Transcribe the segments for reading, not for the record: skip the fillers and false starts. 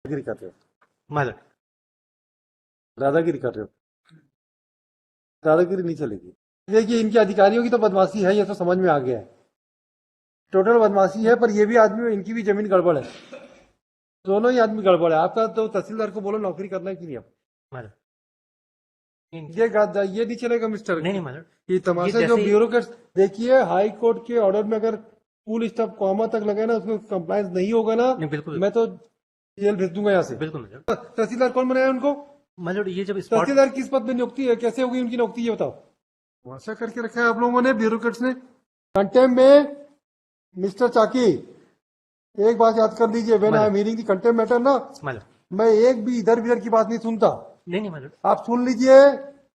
दादागिरी कर रहे हो, मालूम। दादागिरी कर रहे हो, दादागिरी नहीं चलेगी। देखिए इनके अधिकारियों की तो बदमाशी है, ये तो समझ में आ गया है, टोटल बदमाशी है। पर ये भी आदमी, इनकी भी जमीन गड़बड़ है, दोनों ही आदमी गड़बड़ है। आपका तो तहसीलदार को बोलो नौकरी करना है कि नहीं। अब मालूम। ये नहीं चलेगा मिस्टर। नहीं मालूम। ये तमाशा ये जो जैसे- ब्यूरोक्रेट्स, देखिए हाई कोर्ट के ऑर्डर में अगर फुल स्टॉप कॉमा तक लगे ना, उसमें कंप्लायंस नहीं होगा ना, नहीं, बिल्कुल। मैं तो जेल भेज दूंगा यहाँ से। बिल्कुल मालूम। तहसीलदार कौन बनाया उनको? मालूम, ये जब स्पॉट तहसीलदार किस पद में नियुक्ति है, कैसे होगी उनकी नियुक्ति, ये बताओ। ऐसा करके रखा है आप लोगों ने, ब्यूरोक्रेट्स ने। कंटेम्प में मिस्टर चाकी, एक बात याद कर लीजिए, when I am hearing the contemp matter ना, मालूम। मैं एक भी इधर उधर की बात नहीं सुनता। नहीं मालूम। आप सुन लीजिए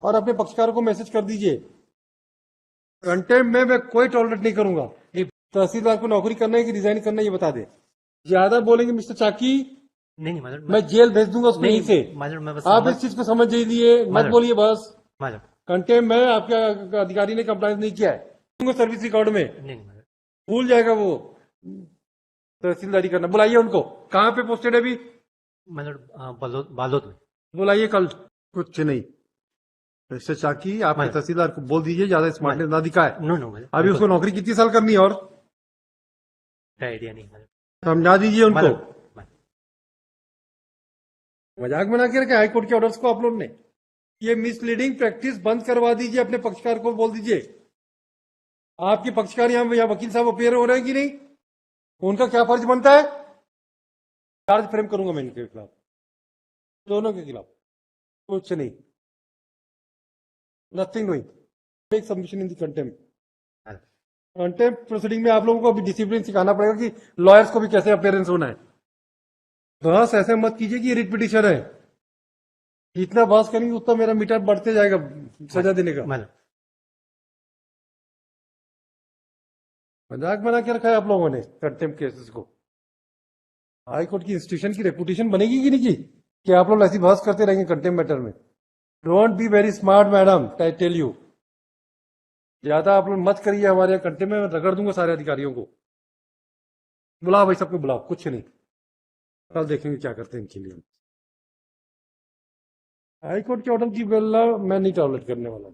और अपने पक्षकारों को मैसेज कर दीजिए, कंटेम्प में मैं कोई टॉलरेट नहीं करूंगा। तहसीलदार को नौकरी करना है कि रिजाइन करना है, ये बता दे। ज्यादा बोलेंगे मिस्टर चाकी, नहीं मालूम। मैं जेल भेज दूंगा उसको यहीं से। मालूम, मैं बस आप इस चीज को समझ लीजिए, मत मालूम। बोलिए बस। मालूम। कंटेम्प में आपके अधिकारी ने कंप्लायंस नहीं किया है सर्विस रिकॉर्ड में, नहीं मालूम। भूल जाएगा वो तहसीलदारी करना। बुलाइए उनको, कहाँ पे पोस्टेड है अभी? मालूम, बालोद में। बुलाइए कल। कुछ नहीं मिस्टर चाकी, आपके मालूम। तहसीलदार को बोल दीजिए ज्यादा स्मार्टनेस ना दिखाए। नो मालूम। अभी उसको नौकरी कितनी साल करनी है और आइडिया नहीं मालूम। समझा दीजिए उनको। मालूम। मजाक बना के रखे हाईकोर्ट के ऑर्डर्स को आप लोग ने। ये मिसलीडिंग प्रैक्टिस बंद करवा दीजिए, अपने पक्षकार को बोल दीजिए। आपके पक्षकार यहाँ वकील साहब अपेयर हो रहे हैं कि नहीं, उनका क्या फर्ज बनता है? चार्ज फ्रेम करूंगा मैं इनके खिलाफ, दोनों के खिलाफ। कुछ नहीं, nothing doing, make submission in the contempt. Contempt proceeding में आप लोगों को अभी डिसिप्लिन सिखाना पड़ेगा कि लॉयर्स को भी कैसे अपेयरेंस होना है। बहस ऐसे मत कीजिए कि रिट पिटिशन है, जितना बहस करेंगे उतना मेरा मीटर बढ़ते जाएगा सजा देने का। मालूम। मजाक बना के रखा है आप लोगों ने कंटेम्प्ट केसेस को। हाई कोर्ट की इंस्टीट्यूशन की रेपुटेशन बनेगी कि नहीं की कि आप लोग ऐसी बहस करते रहेंगे कंटेम्प्ट मैटर में। Don't be very smart madam, I tell you. ज्यादा आप लोग मत करिए, हमारे यहाँ कंटेम्प्ट में रगड़ दूंगा सारे अधिकारियों को। बुलाओ भाई, सबको बुलाओ, कुछ नहीं, कल देखेंगे क्या करते हैं इनके लिए। हाई कोर्ट के ऑर्डर की बेला मैं नहीं टॉलरेट करने वाला।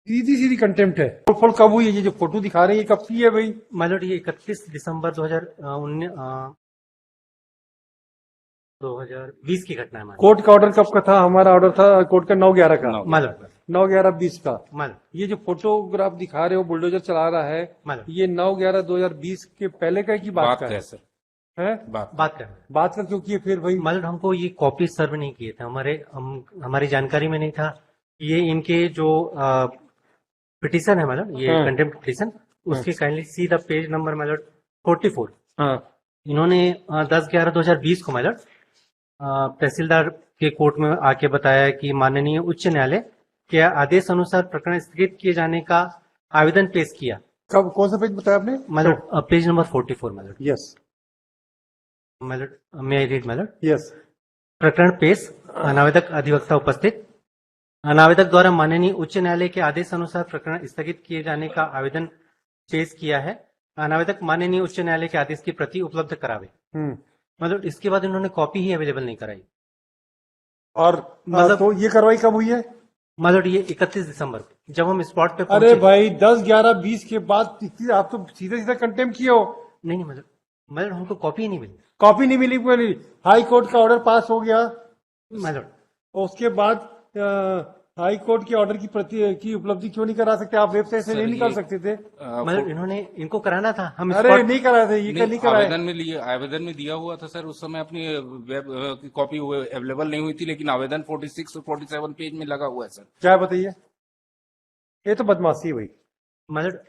सीधी सीधी कंटेम्प्ट है। फोड़ कब हुई है? ये जो फोटो दिखा रहे हैं ये कब की है भाई? मालूम, ये 31 दिसंबर 2020 की घटना है। मालूम। कोर्ट का ऑर्डर कब का था? हमारा ऑर्डर था कोर्ट का 9/11 का, मालूम। 9/11/20 का। मालूम। ये जो फोटोग्राफ दिखा रहे हो बुलडोजर चला रहा है, मालूम। ये 9/11/2020 के पहले का की बात का है सर, है? बात कर। बात का क्यों किए फिर भाई? मालूम, हमको ये कॉपी सर्व नहीं किए थे, हमारी जानकारी में नहीं था। ये इनके जो पिटीशन है मालूम, ये हाँ। कंटेम्प्ट पिटीशन, उसके kindly see the page number मालूम 44। हाँ, इन्होंने 10/11/2020 को मालूम तहसीलदार के कोर्ट में आके बताया कि माननीय उच्च न्यायालय के आदेश अनुसार प्रकरण स्थगित किए जाने का आवेदन पेश किया। कब, कौन सा पेज बताया आपने? मालूम पेज नंबर 44 मालूम। यस मालूम, मे आई रीड मालूम। यस। प्रकरण पेश, अनावेदक अधिवक्ता उपस्थित। अनावेदक द्वारा माननीय उच्च न्यायालय के आदेश अनुसार प्रकरण स्थगित किए जाने का आवेदन पेश किया है। अनावेदक माननीय उच्च न्यायालय के आदेश की प्रति उपलब्ध करावे। मतलब इसके बाद इन्होंने कॉपी ही अवेलेबल नहीं कराई। और मतलब- तो ये कार्रवाई कब हुई है? मतलब ये 31 दिसंबर को जब हम स्पॉट पे अरे पहुंचे। भाई 10/11/20 के बाद आप तो सीधे सीधे कंटेम्प्ट किए हो। नहीं मतलब हमको कॉपी ही नहीं मिली। कॉपी नहीं मिली कोई। हाई कोर्ट का ऑर्डर पास हो गया, मतलब उसके बाद हाई कोर्ट के ऑर्डर की प्रति की उपलब्धि क्यों नहीं करा सकते? आप वेबसाइट से नहीं निकाल सकते थे? मतलब इन्होंने इनको कराना था, हम अरे स्पॉट नहीं कराए थे, ये नहीं कराए। आवेदन में दिया हुआ था सर, उस समय अपनी वेब की कॉपी अवेलेबल नहीं हुई थी, लेकिन आवेदन 46 और 47 पेज में लगा हुआ है सर। क्या बताइए, ये तो बदमाशी है भाई। मतलब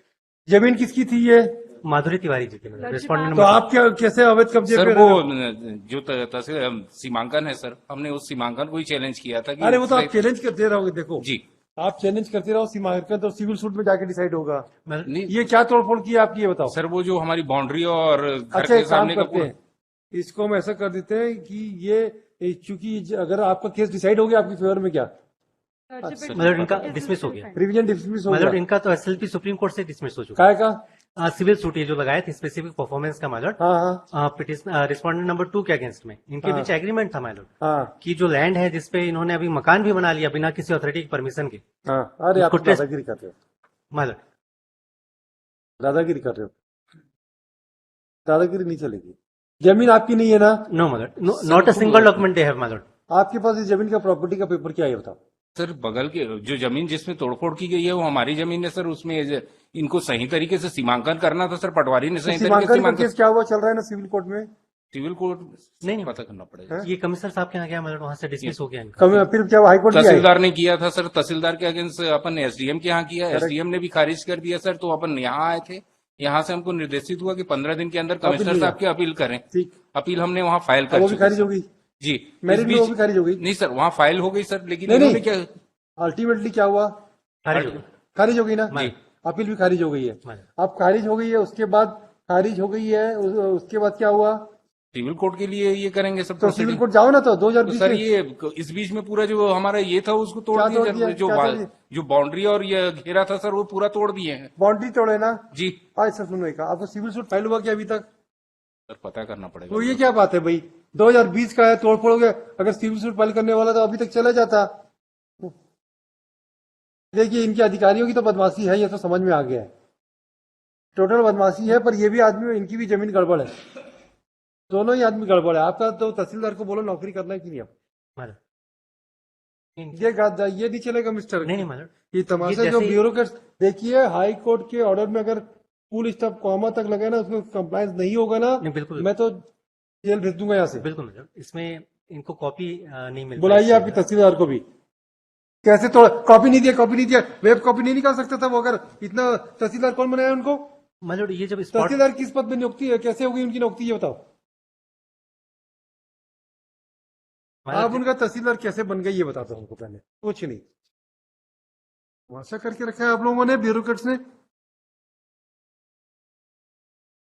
जमीन किसकी थी ये? माधुरी तिवारी जी के रेस्पॉन्डेंट। तो आप क्या कैसे अवैध कब्जे सर पे वो रहे? जो सीमांकन है सर, हमने उस सीमांकन को ही चैलेंज किया था कि अरे वो तो आप चैलेंज करते रहोगे, देखो जी आप चैलेंज करते रहो, सीमांकन तो सिविल सूट में जाके डिसाइड होगा। नहीं ये क्या तोड़फोड़ की आपकी, ये बताओ। सर, वो जो हमारी बाउंड्री और घर अच्छा के एक काम सामने का करते हैं, इसको हम ऐसा कर देते हैं कि ये चूंकि अगर आपका केस डिसाइड हो गया आपकी फेवर में, क्या मतलब इनका डिसमिस हो गया। रिवीजन डिसमिस हो मतलब गया? इनका तो एसएलपी सुप्रीम कोर्ट से डिसमिस हो चुका काय का? सिविल सूट ये जो लगाए थे स्पेसिफिक परफॉर्मेंस का माइलॉर्ड, हाँ हाँ रिस्पॉन्डेंट नंबर 2 के अगेंस्ट में इनके हाँ। बीच एग्रीमेंट था माइलॉर्ड हाँ कि जो लैंड है जिसपे इन्होंने अभी मकान भी बना लिया बिना किसी अथॉरिटी की परमिशन के, हाँ। अरे आप उसको तो टेस्ट- दादागिरी कर रहे हो, माइलॉर्ड दादागिरी कर रहे हो, दादागिरी नहीं चलेगी। जमीन आपकी नहीं है ना? No my lord, not a single document they have my lord. आपके पास इस जमीन का प्रॉपर्टी का पेपर क्या है बताओ? सर बगल के जो जमीन जिसमें तोड़फोड़ की गई है वो हमारी जमीन है सर, उसमें इनको सही तरीके से सीमांकन करना था सर, पटवारी ने सही तरीके से सीमांकन का सीमांकन। केस क्या हुआ, चल रहा है ना सिविल कोर्ट में? सिविल कोर्ट नहीं। पता करना पड़ेगा। हैं? ये कमिश्नर साहब के यहाँ गया माइलॉर्ड, वहां से डिसमिस हो गया इनका। कभी फिर क्या हाई कोर्ट भी आए? तहसीलदार ने किया था सर, तहसीलदार के अगेंस्ट अपन एसडीएम के यहाँ किया, एसडीएम ने भी खारिज कर दिया सर। तो अपन यहाँ आए थे, यहाँ से हमको निर्देशित हुआ कि 15 दिन के अंदर कमिश्नर अपील साहब की अपील करें। ठीक, अपील हमने वहाँ फाइल अब कर वो भी चुके खारिज हैं। हो गई? जी, मेरिट इस में वो बीच भी खारिज हो गई? नहीं सर, वहाँ फाइल हो गई सर, लेकिन नहीं, इन्होंने नहीं। क्या अल्टीमेटली क्या हुआ? खारिज हो गया। खारिज हो गई ना? जी। अपील भी खारिज हो गई है। हाँ। अब खारिज हो गई है, उसके बाद खारिज हो गई है, उसके बाद क्या हुआ? सिविल कोर्ट के लिए ये करेंगे सब तो सिविल proceeding। कोर्ट जाओ ना, तो तो 2020 सर में ये इस बीच में पूरा जो हमारा ये था उसको तोड़ क्या दिया तोड़ सर। दिया? जो क्या तोड़ दिया? जो बाउंड्री और ये घेरा था सर वो पूरा तोड़ दिए हैं। बाउंड्री तोड़े ना? जी आज सर सुनो, आपको सिविल सूट फाइल हुआ क्या अभी तक? सर, पता करना पड़ेगा। तो ये क्या बात है भाई, 2020 का है, तोड़फोड़ हो गया। अगर सिविल सूट फाइल करने वाला तो अभी तक चला जाता। देखिए इनके अधिकारियों की तो बदमाशी है, ये तो समझ में आ गया है, टोटल बदमाशी है। पर ये भी आदमी, इनकी भी जमीन गड़बड़ है, दोनों ही आदमी गड़बड़ है। आपका तो तहसीलदार को बोलो नौकरी करना है कि नहीं? अब माइलॉर्ड ये नहीं चलेगा मिस्टर। नहीं माइलॉर्ड, ये तमाशा ये जो जैसे- ब्यूरोक्रेट्स, देखिए हाई कोर्ट के ऑर्डर में अगर फुल स्टॉप कॉमा तक लगे ना, उसमें कंप्लायंस नहीं होगा ना, नहीं बिल्कुल मैं तो जेल भेज दूंगा यहाँ से। बिल्कुल माइलॉर्ड, इसमें इनको कॉपी नहीं मिल बुलाइए आपकी तहसीलदार को भी। कैसे तो कॉपी नहीं दिया, कॉपी नहीं दिया, वेब कॉपी नहीं निकाल सकता था वो? अगर इतना तहसीलदार कौन बनाया उनको? माइलॉर्ड ये जब स्पॉट तहसीलदार किस पद में नियुक्ति है, कैसे होगी उनकी नियुक्ति, ये बताओ। आप उनका तहसीलदार कैसे बन गए ये बताता हूँ उनको, पहले कुछ नहीं ऐसा करके रखा है आप लोगों ने, ब्यूरोक्रेट्स ने।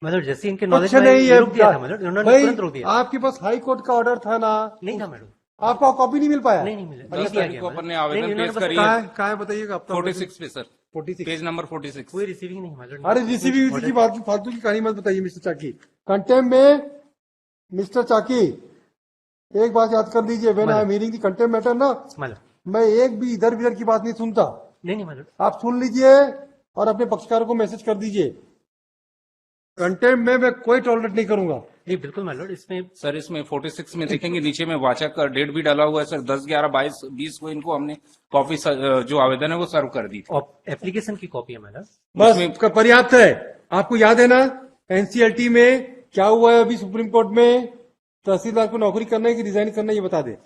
माइलॉर्ड जैसे इनके नॉलेज कुछ में नहीं ये है रुक दिया था माइलॉर्ड, उन्होंने भाई, तुरंत रोक दिया। आपके पास हाई कोर्ट का ऑर्डर था ना? नहीं था मैडम, आपको कॉपी नहीं मिल पाया? नहीं मिला। 10 ये दिया तारीख गया को माइलॉर्ड। अपन ने आवेदन नहीं, इन्होंने पेश बस करी कहाँ है। है, कहाँ है बताइएगा आप? 46 पे सर, 46। Page number 46। कोई रिसीविंग नहीं माइलॉर्ड। अरे रिसीविंग की बात, फालतू की कहानी मत बताइए मिस्टर चाकी। कंटेम्प में मिस्टर चाकी एक बात याद कर लीजिए, when I am hearing the contemp matter ना, माइलॉर्ड मैं एक भी इधर उधर की बात नहीं सुनता। नहीं माइलॉर्ड, आप सुन लीजिए और अपने पक्षकारों को मैसेज कर दीजिए, कंटेम्प में मैं कोई टॉलरेट नहीं करूंगा। नहीं बिल्कुल माइलॉर्ड, इसमें सर इसमें 46 में देखेंगे नीचे में वाचक का डेट भी डाला हुआ है सर, 10/11/22 को इनको हमने कॉपी जो आवेदन है वो सर्व कर दी थी। एप्लीकेशन की कॉपी है माइलॉर्ड। बस उसका पर्याप्त है। आपको याद है ना एनसीएलटी में क्या हुआ है अभी सुप्रीम कोर्ट में? तहसीलदार को नौकरी करना है कि रिजाइन करना है, ये बता दे।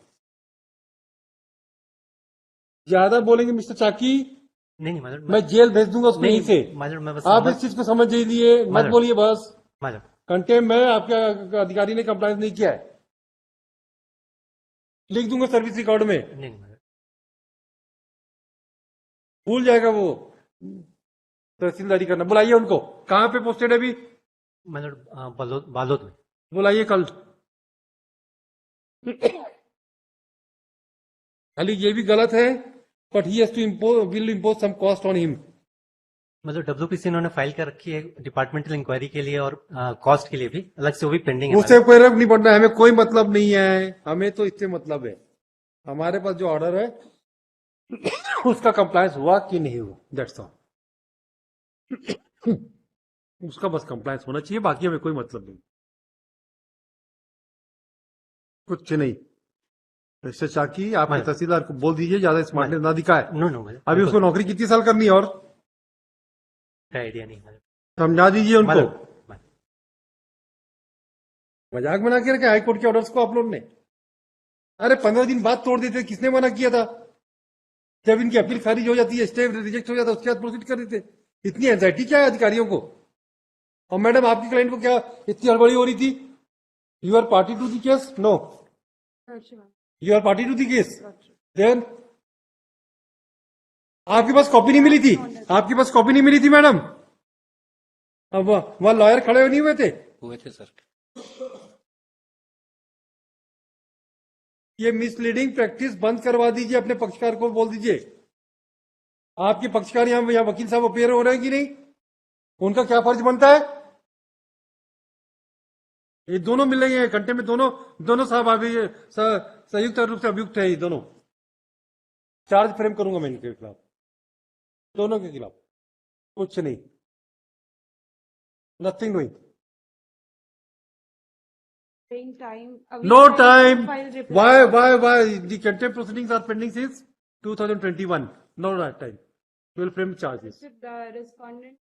ज्यादा बोलेंगे मिस्टर चाकी, नहीं माइलॉर्ड, मैं जेल भेज दूंगा उसको यहीं से। माइलॉर्ड मैं बस आप इस चीज को समझ लीजिए, मत माइलॉर्ड। बोलिए बस। माइलॉर्ड कंटेम्प में आपके अधिकारी ने कंप्लायंस नहीं किया है, लिख दूंगा सर्विस रिकॉर्ड में, नहीं माइलॉर्ड, भूल जाएगा वो तहसीलदारी करना। बुलाइए उनको, कहाँ पे पोस्टेड है अभी? माइलॉर्ड बालोद में। बुलाइए कल। खाली ये भी गलत है, but he has to will impose some cost on him. मतलब डब्ल्यूपीसी इन्होंने फाइल कर रखी है डिपार्टमेंटल इंक्वायरी के लिए और कॉस्ट के लिए भी अलग से, वो भी पेंडिंग है उससे कोई रब नहीं पड़ना है, हमें कोई मतलब नहीं है, हमें तो इससे मतलब है। हमारे पास जो ऑर्डर है उसका कंप्लायंस हुआ कि नहीं हुआ, दैट्स ऑल। उसका बस कंप्लायंस होना चाहिए, बाकी हमें कोई मतलब नहीं, कुछ नहीं। मिस्टर चाकी, आपके माइलॉर्ड। तहसीलदार को बोल दीजिए ज्यादा स्मार्टनेस ना दिखाए। नो नो माइलॉर्ड, अभी उसको नौकरी कितनी साल करनी है और आइडिया नहीं माइलॉर्ड। समझा दीजिए उनको। माइलॉर्ड, मजाक बना के रखे हाईकोर्ट के ऑर्डर्स को आप लोग ने। अरे 15 दिन बाद तोड़ देते, किसने मना किया था? जब इनकी अपील खारिज हो जाती है, स्टे रिजेक्ट हो जाता है, उसके बाद प्रोसीड कर देते। इतनी एंजाइटी क्या है अधिकारियों को? और मैडम आपकी क्लाइंट को क्या इतनी हड़बड़ी हो रही थी? You are party to the case? No, you are party to the case. Then आपके पास कॉपी नहीं मिली थी? आपके पास कॉपी नहीं मिली थी मैडम? अब वहां लॉयर खड़े नहीं हुए थे? हुए थे सर। ये मिसलीडिंग प्रैक्टिस बंद करवा दीजिए, अपने पक्षकार को बोल दीजिए। आपके पक्षकार यहाँ वकील साहब अपेयर हो रहे हैं कि नहीं? उनका क्या फर्ज बनता है? ये दोनों मिल रही है घंटे में, दोनों दोनों साहब अभी संयुक्त रूप से अभियुक्त है, ये दोनों। चार्ज फ्रेम करूंगा मैं इनके खिलाफ, दोनों के खिलाफ। कुछ नहीं, nothing doing, Saying time. no time. File reply. Why the contempt proceedings are pending since 2021? No right time. We will frame charges. The respondent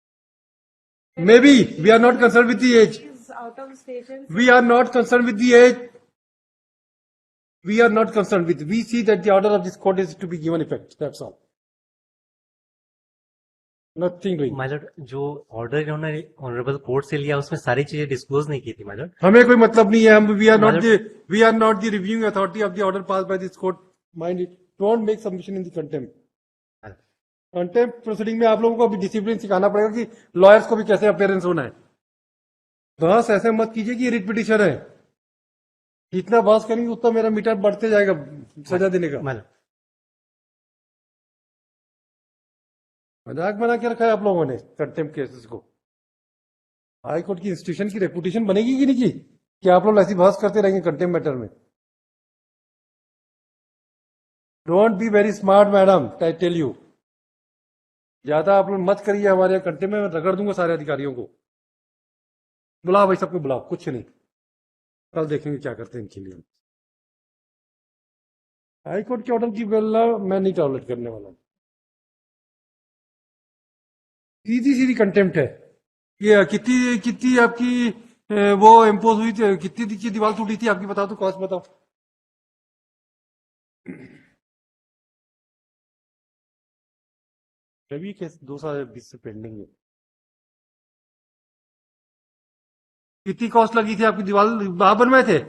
Maybe we are not concerned with the age. is out of station. We are not concerned with the age. We are not concerned with. We see that the order of this court is to be given effect. That's all. Nothing doing. Mylar जो order इन्होंने honourable court से लिया उसमें सारी चीजें disclose नहीं की थी माइलर। हमें कोई मतलब नहीं है, हम we are not the reviewing authority of the order pass by this court. Mind it, don't make submission in the contempt. Contempt proceeding में आप लोगों को अभी डिसिप्लिन सिखाना पड़ेगा कि लॉयर्स को भी कैसे अपेयरेंस होना है। बहस ऐसे मत कीजिए कि रिट पिटिशन है, जितना बहस करेंगे उतना मेरा मीटर बढ़ते जाएगा सजा देने का। माइलर मजाक बना के रखा है आप लोगों ने कंटेम्प्ट केसेस को। हाई कोर्ट की इंस्टीट्यूशन की रेपुटेशन बनेगी कि नहीं की? कि आप लोग ऐसी बहस करते रहेंगे कंटेम्प्ट मैटर में? Don't be very smart madam, I tell you. ज्यादा आप लोग मत करिए हमारे यहाँ कंटेम्प्ट में, रगड़ दूंगा सारे अधिकारियों को। बुलाओ भाई, सबको बुलाओ, कुछ नहीं, कल देखेंगे क्या करते हैं इनके लिए। हाई कोर्ट के ऑर्डर की बेला मैं नहीं टॉलरेट करने वाला। सीधी सीधी कंटेम्प्ट है ये। कितनी कितनी आपकी वो इम्पोज हुई थी, कितनी की दीवार टूटी थी आपकी, बताओ तो कॉस्ट बताओ। अभी केस 2020 से पेंडिंग है। कितनी कॉस्ट लगी थी आपकी दीवार? आप बनवाए थे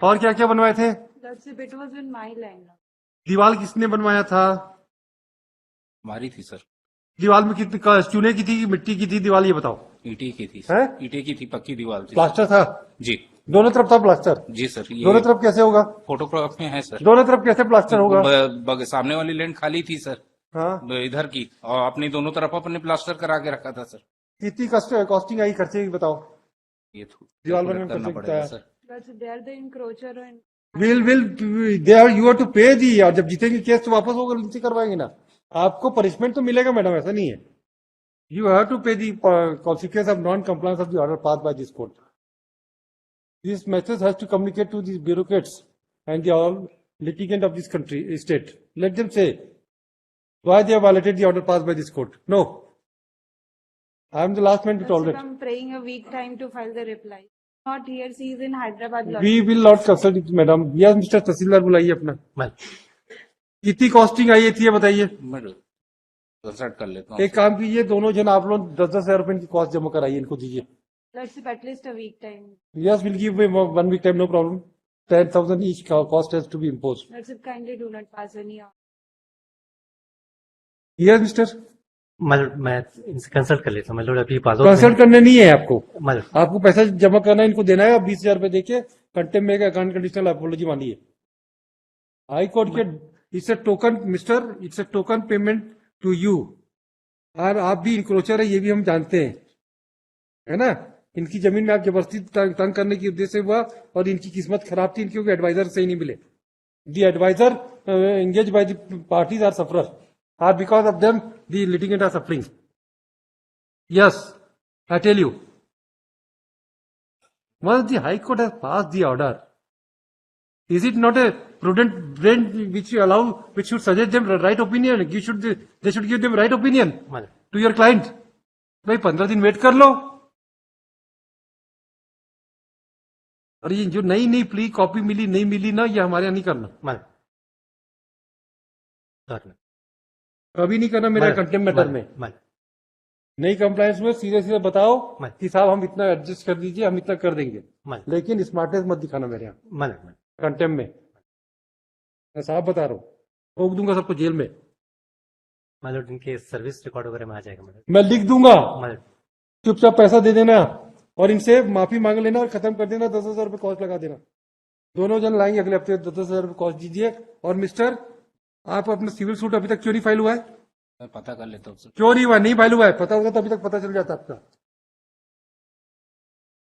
और क्या क्या बनवाए थे? That's if it was in my land. दीवार किसने बनवाया था? हमारी थी सर, दीवार में कितनी चूने की थी, मिट्टी की थी दीवार, ये बताओ। ईटे की थी हैं? सर, ईटे की थी, पक्की दीवार थी। प्लास्टर था जी दोनों तरफ? था प्लास्टर जी सर, दोनों ये तरफ? कैसे होगा फोटोग्राफ में है सर। दोनों तरफ कैसे प्लास्टर होगा? सामने वाली लैंड खाली थी सर, हाँ, इधर की, और अपनी दोनों तरफ अपने प्लास्टर करा के रखा था सर। कितनी कॉस्टिंग आई, खर्चे की बताओ। ये दीवार बनने में करना खर्चा पड़ेगा कितना है? Sir. That's they are the encroacher and will they are you are to pay the. और जब जीतेंगे केस तो वापस होकर नीचे करवाएंगे ना, आपको पनिशमेंट तो मिलेगा मैडम, ऐसा नहीं है। You have to pay the consequence of non compliance of the order pass by this court. This message has to communicate to this bureaucrats and the all litigant of this country state. Let them say why they have violated the order passed by this court. No, I am the last man to that's if tolerate. I'm praying a week time to file the reply. Not here, she is in Hyderabad. law. We will not consult it, madam. Yes, Mr. तहसीलदार बुलाइए अपना। Mylar कितनी costing आई थी ये बताइए। मैं consult कर लेता हूँ। एक काम कीजिए, दोनों जन आप लोग 10-10 हजार रुपए की कॉस्ट जमा कराइए, इनको दीजिए। Let's if at least a week time. Yes, we'll give him 1 week time, no problem. 10,000 each cost has to be imposed. Let's if kindly do not pass any. Yes, Mr. Mylar मैं इनसे consult कर लेता हूँ Mylar. अभी पास consult करने नहीं है आपको, माइलर आपको पैसा जमा करना है, इनको देना है। 20,000 रुपए देके कंटेम्प्ट में अकाउंट कंडीशनल अपॉलॉजी मानिए। हाई कोर्ट के it's a token mister, it's a token payment to you. और आप भी इंक्रोचर है, ये भी हम जानते हैं, है ना। इनकी जमीन में आप जबरदस्ती तंग करने की उद्देश्य से हुआ, और इनकी किस्मत खराब थी, क्योंकि एडवाइजर सही नहीं मिले। The adviser engage by the parties are sufferer, or because of them the litigant are suffering. Yes, I tell you, once the High Court has passed the order, is it not a prudent brain which you allow, which should suggest them right opinion? They should give them right opinion Mylar to your client. भाई 15 दिन wait कर लो। और ये जो नई नई plea copy मिली नहीं मिली ना, ये हमारे यहाँ नहीं करना, माइलर करना कभी नहीं करना मेरा कंटेम्प्ट मैटर में। माइलर नई कंप्लायंस में सीधे सीधे बताओ मैं- कि साहब हम इतना एडजस्ट कर दीजिए, हम इतना कर देंगे, माइलर लेकिन स्मार्टनेस मत दिखाना मेरे यहाँ माइलर कंटेम्प्ट में। मैं साहब बता रहा हूँ, रोक दूंगा सबको जेल में। माइलर इनके सर्विस रिकॉर्ड वगैरह में आ जाएगा माइलर। मैं लिख दूंगा, माइलर चुपचाप पैसा दे देना और इनसे माफी मांग लेना और खत्म कर देना। 10,000 रुपये कॉस्ट लगा देना। दोनों जन लाएंगे अगले हफ्ते, 10,000 रुपये कॉस्ट दीजिए। और मिस्टर, आप अपना सिविल सूट अभी तक क्यों नहीं फाइल हुआ है? मैं पता कर लेता हूँ सर। क्यों नहीं हुआ? नहीं फाइल हुआ है, पता होगा तो अभी तक पता चल जाता आपका।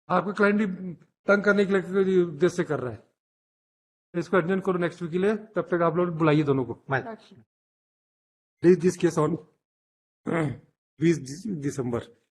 आपको क्लाइंट भी तंग करने के लिए उद्देश्य से कर रहा है। इसको एडजन करो नेक्स्ट वीक के लिए, तब तक आप लोग बुलाइए दोनों को। मा- please this case on 20 December.